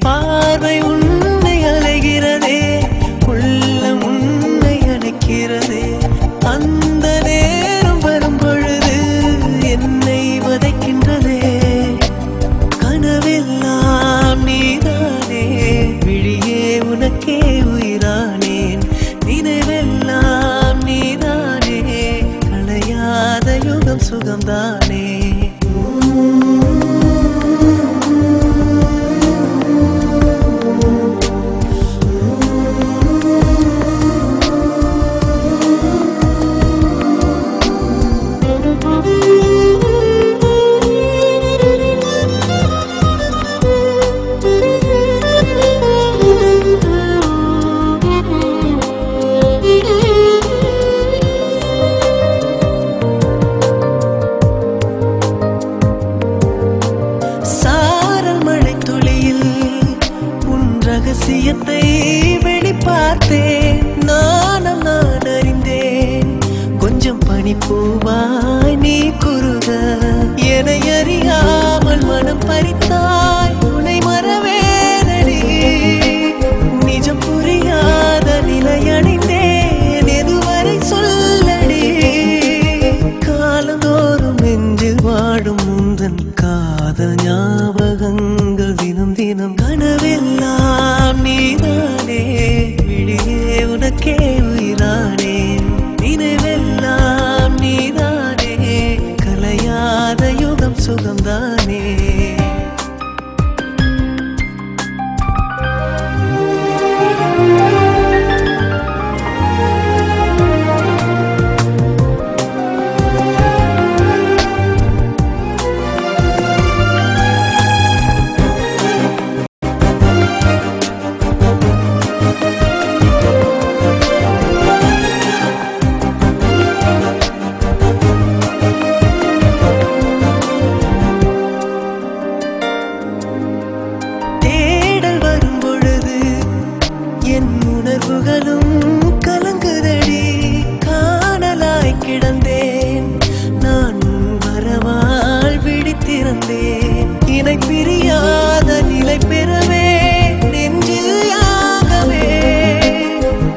பார்வை உன்னை அலைகிறதே, உள்ளம் உன்னை அணைக்கிறதே. அந்த நேரம் வரும் பொழுது என்னை வதைக்கின்றதே. கனவெல்லாம் நீதானே, விழியே உனக்கே உயிரானேன். நினைவெல்லாம் நீதானே, களையாத யுகம் சுகம்தானே. ரகசியத்தை வெளிப்பார்த்தேன், நானும் நான் அறிந்தேன். கொஞ்சம் பனிப்பூவாய் நீ குறுக, என்னை அறியாமல் மனம் பறித்தாய். உன்னை மறவேனடி, நிஜம் புரியாத நிலையடைந்தேன். எதுவரை சொல்லடி, காலந்தோறும் நெஞ்சில் வாடும் முந்தன் காதல் ஞாபகங்கள் தினம் தினம். கனவெல்லாம் நீதானே, விழியே உனக்கே உயிரானேன். நினைவெல்லாம் நீதானே, கலையாத யுகம் சுகம்தானே. உணர்வுகளும் கலங்குதடி, காணலாய் கிடந்தேன் நான். வரவால் விழித்திருந்தேன், இணை பிரியாத நிலை பெறவே நெஞ்சில் யாகவே.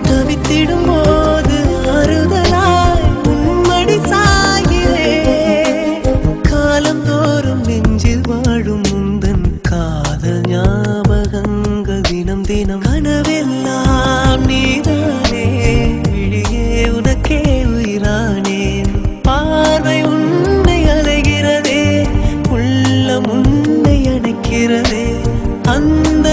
தவித்திடும் போது ஆறுதலாய் உன்மடி சாயிலே. காலம் தோறும் நெஞ்சில் வாழும் முந்தன் காதல் ஞாபகங்கள் தினம் தினம். கனவெல்லாம் நீதானே, விழியே உனக்கே உயிரானேன். பார்வை உன்னை அலைகிறதே, உள்ளம் உன்னை அணைக்கிறதே. அந்த